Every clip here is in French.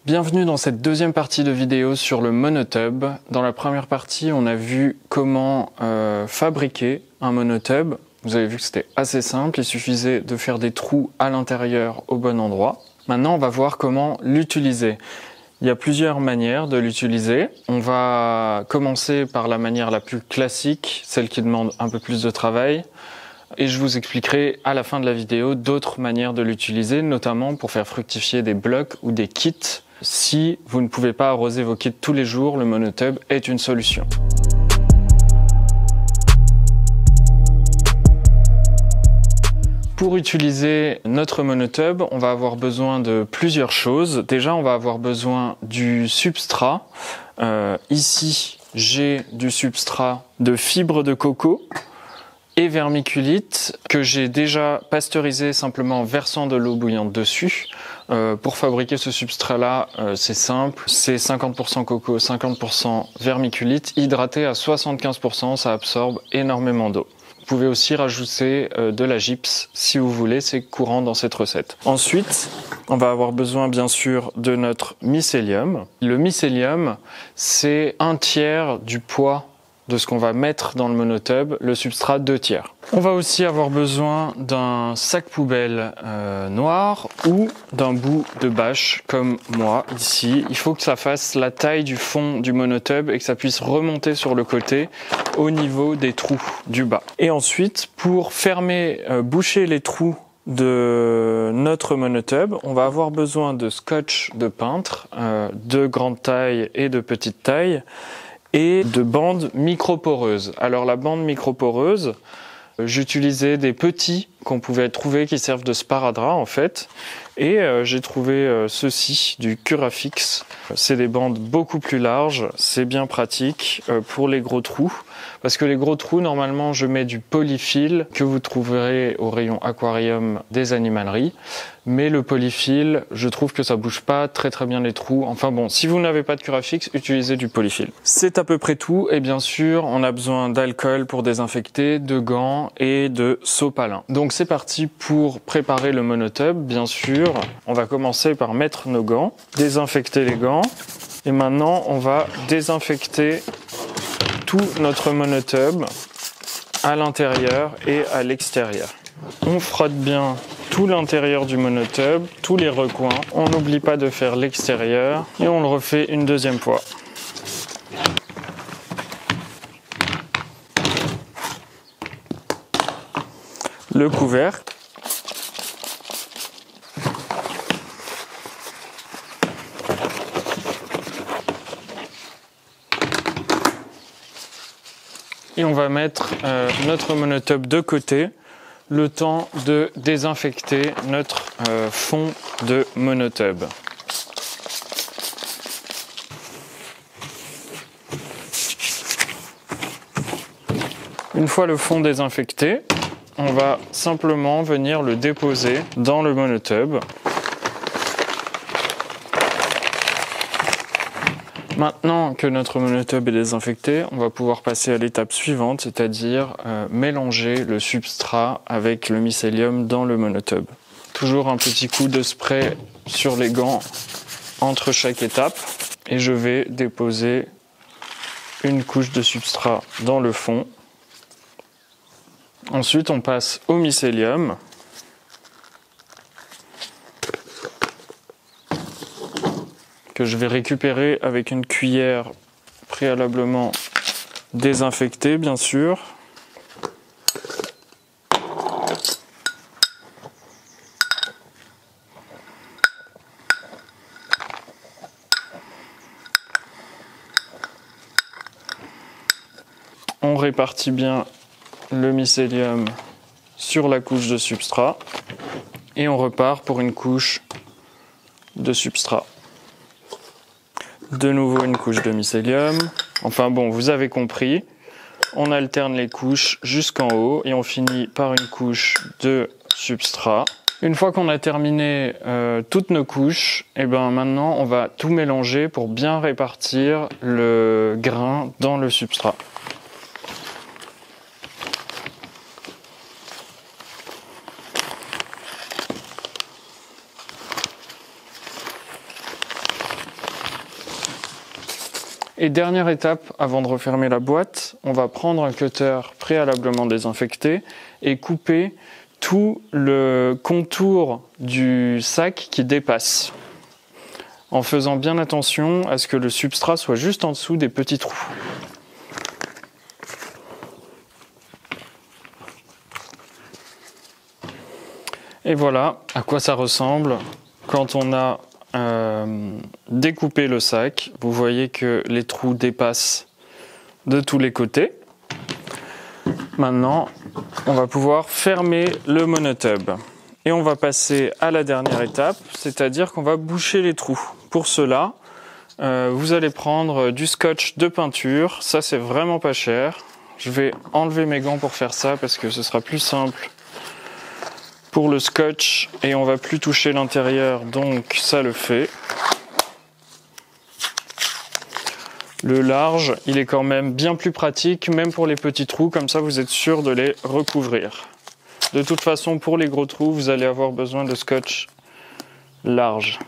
Bienvenue dans cette deuxième partie de vidéo sur le monotub. Dans la première partie, on a vu comment fabriquer un monotub. Vous avez vu que c'était assez simple, il suffisait de faire des trous à l'intérieur au bon endroit. Maintenant, on va voir comment l'utiliser. Il y a plusieurs manières de l'utiliser. On va commencer par la manière la plus classique, celle qui demande un peu plus de travail. Et je vous expliquerai à la fin de la vidéo d'autres manières de l'utiliser, notamment pour faire fructifier des blocs ou des kits. Si vous ne pouvez pas arroser vos kits tous les jours, le monotub est une solution. Pour utiliser notre monotub, on va avoir besoin de plusieurs choses. Déjà, on va avoir besoin du substrat. Ici, j'ai du substrat de fibres de coco et vermiculite que j'ai déjà pasteurisé simplement en versant de l'eau bouillante dessus. Pour fabriquer ce substrat-là, c'est simple, c'est 50% coco, 50% vermiculite, hydraté à 75%, ça absorbe énormément d'eau. Vous pouvez aussi rajouter de la gypse si vous voulez, c'est courant dans cette recette. Ensuite, on va avoir besoin bien sûr de notre mycélium. Le mycélium, c'est 1/3 du poids de ce qu'on va mettre dans le monotub, le substrat 2/3. On va aussi avoir besoin d'un sac poubelle noir ou d'un bout de bâche comme moi ici. Il faut que ça fasse la taille du fond du monotub et que ça puisse remonter sur le côté au niveau des trous du bas. Et ensuite, pour fermer, boucher les trous de notre monotub, on va avoir besoin de scotch de peintre de grande taille et de petite taille, et de bandes microporeuses. Alors la bande microporeuse, j'utilisais des petits qu'on pouvait trouver qui servent de sparadrap en fait, et j'ai trouvé ceci, du Curafix. C'est des bandes beaucoup plus larges, c'est bien pratique pour les gros trous, parce que les gros trous, normalement je mets du polyfil que vous trouverez au rayon aquarium des animaleries, mais le polyfil, je trouve que ça bouge pas très bien les trous. Enfin bon, si vous n'avez pas de Curafix, utilisez du polyfil. C'est à peu près tout, et bien sûr on a besoin d'alcool pour désinfecter, de gants et de sopalin. Donc c'est parti pour préparer le monotub. Bien sûr, on va commencer par mettre nos gants, désinfecter les gants, et maintenant on va désinfecter tout notre monotub à l'intérieur et à l'extérieur. On frotte bien tout l'intérieur du monotub, tous les recoins. On n'oublie pas de faire l'extérieur et on le refait une deuxième fois. Le couvercle. Et on va mettre notre monotub de côté, le temps de désinfecter notre fond de monotub. Une fois le fond désinfecté, on va simplement venir le déposer dans le monotub. Maintenant que notre monotub est désinfecté, on va pouvoir passer à l'étape suivante, c'est-à-dire mélanger le substrat avec le mycélium dans le monotub. Toujours un petit coup de spray sur les gants entre chaque étape, et je vais déposer une couche de substrat dans le fond. Ensuite, on passe au mycélium. Que je vais récupérer avec une cuillère préalablement désinfectée, bien sûr. On répartit bien le mycélium sur la couche de substrat et on repart pour une couche de substrat. De nouveau une couche de mycélium. Enfin bon, vous avez compris. On alterne les couches jusqu'en haut et on finit par une couche de substrat. Une fois qu'on a terminé toutes nos couches, et ben maintenant on va tout mélanger pour bien répartir le grain dans le substrat. Et dernière étape, avant de refermer la boîte, on va prendre un cutter préalablement désinfecté et couper tout le contour du sac qui dépasse, en faisant bien attention à ce que le substrat soit juste en dessous des petits trous. Et voilà à quoi ça ressemble quand on a découpé le sac. Vous voyez que les trous dépassent de tous les côtés. Maintenant, on va pouvoir fermer le monotub. Et on va passer à la dernière étape, c'est-à-dire qu'on va boucher les trous. Pour cela, vous allez prendre du scotch de peinture. Ça, c'est vraiment pas cher. Je vais enlever mes gants pour faire ça parce que ce sera plus simple pour le scotch et on va plus toucher l'intérieur, donc ça le fait. Le large, il est quand même bien plus pratique, même pour les petits trous, comme ça vous êtes sûr de les recouvrir. De toute façon, pour les gros trous, vous allez avoir besoin de scotch large.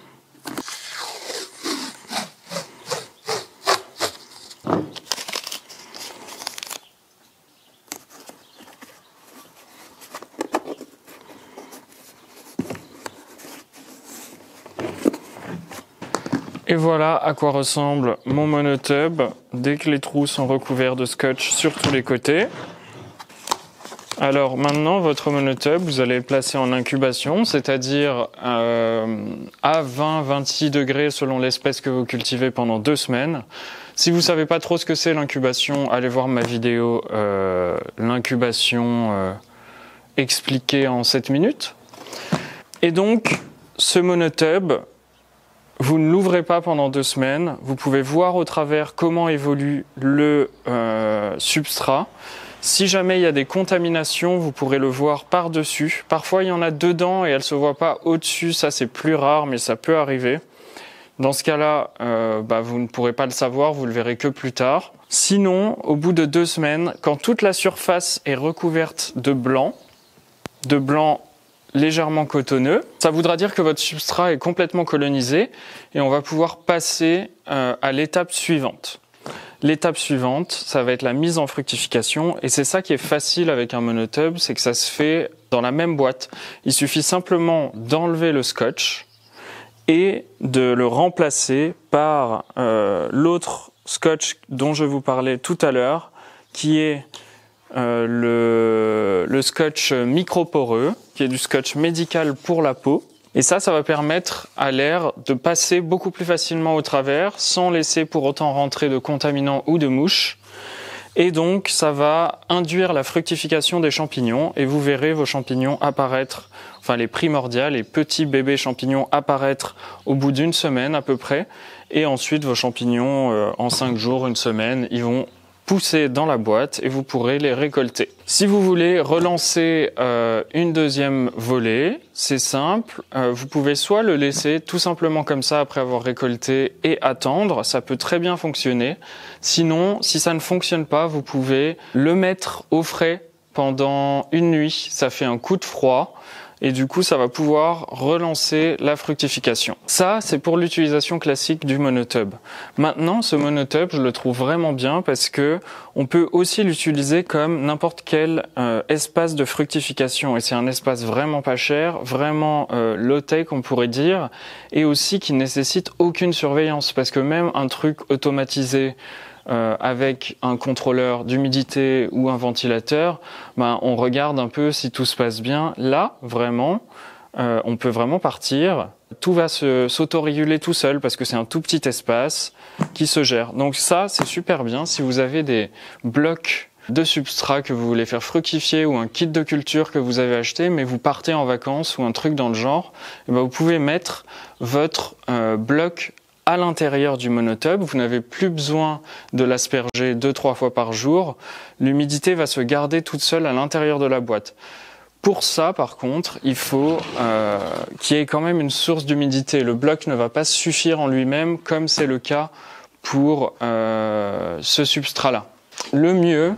Et voilà à quoi ressemble mon monotub dès que les trous sont recouverts de scotch sur tous les côtés. Alors maintenant, votre monotub, vous allez le placer en incubation, c'est-à-dire à 20-26 degrés selon l'espèce que vous cultivez pendant 2 semaines. Si vous ne savez pas trop ce que c'est l'incubation, allez voir ma vidéo l'incubation expliquée en 7 minutes. Et donc, ce monotub, vous ne l'ouvrez pas pendant 2 semaines. Vous pouvez voir au travers comment évolue le substrat. Si jamais il y a des contaminations, vous pourrez le voir par-dessus. Parfois, il y en a dedans et elle ne se voit pas au-dessus. Ça, c'est plus rare, mais ça peut arriver. Dans ce cas-là, vous ne pourrez pas le savoir, vous le verrez que plus tard. Sinon, au bout de 2 semaines, quand toute la surface est recouverte de blanc légèrement cotonneux, ça voudra dire que votre substrat est complètement colonisé et on va pouvoir passer à l'étape suivante. L'étape suivante, ça va être la mise en fructification et c'est ça qui est facile avec un monotub, c'est que ça se fait dans la même boîte. Il suffit simplement d'enlever le scotch et de le remplacer par l'autre scotch dont je vous parlais tout à l'heure, qui est le scotch microporeux, qui est du scotch médical pour la peau. Et ça va permettre à l'air de passer beaucoup plus facilement au travers, sans laisser pour autant rentrer de contaminants ou de mouches. Et donc, ça va induire la fructification des champignons, et vous verrez vos champignons apparaître, enfin les primordiales, les petits bébés champignons apparaître au bout d'1 semaine à peu près. Et ensuite, vos champignons, en 5 jours, 1 semaine, ils vont pousser dans la boîte et vous pourrez les récolter. Si vous voulez relancer une deuxième volée, c'est simple, vous pouvez soit le laisser tout simplement comme ça après avoir récolté et attendre, ça peut très bien fonctionner. Sinon, si ça ne fonctionne pas, vous pouvez le mettre au frais pendant 1 nuit, ça fait un coup de froid. Et du coup, ça va pouvoir relancer la fructification. Ça, c'est pour l'utilisation classique du monotub. Maintenant, ce monotub, je le trouve vraiment bien parce que on peut aussi l'utiliser comme n'importe quel espace de fructification. Et c'est un espace vraiment pas cher, vraiment low-tech, on pourrait dire, et aussi qui nécessite aucune surveillance. Parce que même un truc automatisé, avec un contrôleur d'humidité ou un ventilateur, on regarde un peu si tout se passe bien. Là, vraiment, on peut vraiment partir. Tout va s'autoréguler tout seul parce que c'est un tout petit espace qui se gère. Donc ça, c'est super bien. Si vous avez des blocs de substrat que vous voulez faire fructifier ou un kit de culture que vous avez acheté, mais vous partez en vacances ou un truc dans le genre, vous pouvez mettre votre bloc à l'intérieur du monotub. Vous n'avez plus besoin de l'asperger 2-3 fois par jour. L'humidité va se garder toute seule à l'intérieur de la boîte. Pour ça, par contre, il faut qu'il y ait quand même une source d'humidité. Le bloc ne va pas suffire en lui-même, comme c'est le cas pour ce substrat-là. Le mieux,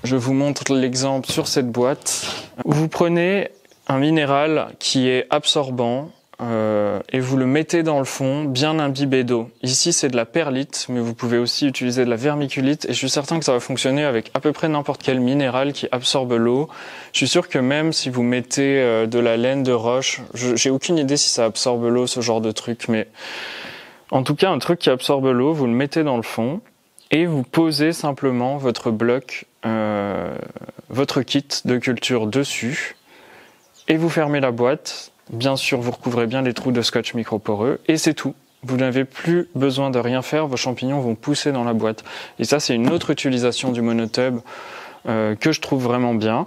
je vous montre l'exemple sur cette boîte. Vous prenez un minéral qui est absorbant, et vous le mettez dans le fond, bien imbibé d'eau. Ici, c'est de la perlite, mais vous pouvez aussi utiliser de la vermiculite, et je suis certain que ça va fonctionner avec à peu près n'importe quel minéral qui absorbe l'eau. Je suis sûr que même si vous mettez de la laine de roche, j'ai aucune idée si ça absorbe l'eau, ce genre de truc, mais en tout cas, un truc qui absorbe l'eau, vous le mettez dans le fond, et vous posez simplement votre bloc, votre kit de culture dessus, et vous fermez la boîte. Bien sûr, vous recouvrez bien les trous de scotch microporeux, et c'est tout. Vous n'avez plus besoin de rien faire, vos champignons vont pousser dans la boîte. Et ça, c'est une autre utilisation du monotub que je trouve vraiment bien,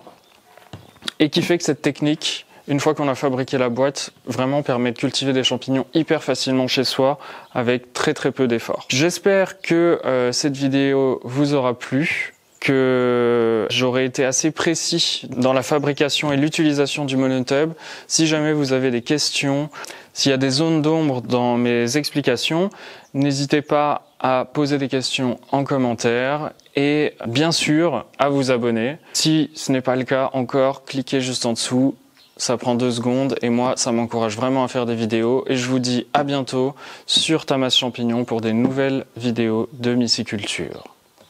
et qui fait que cette technique, une fois qu'on a fabriqué la boîte, vraiment permet de cultiver des champignons hyper facilement chez soi, avec très très peu d'efforts. J'espère que cette vidéo vous aura plu, que j'aurai été assez précis dans la fabrication et l'utilisation du monotub. Si jamais vous avez des questions, s'il y a des zones d'ombre dans mes explications, n'hésitez pas à poser des questions en commentaire et bien sûr à vous abonner. Si ce n'est pas le cas encore, cliquez juste en dessous. Ça prend 2 secondes et moi, ça m'encourage vraiment à faire des vidéos. Et je vous dis à bientôt sur Tamas Champignon pour des nouvelles vidéos de myciculture.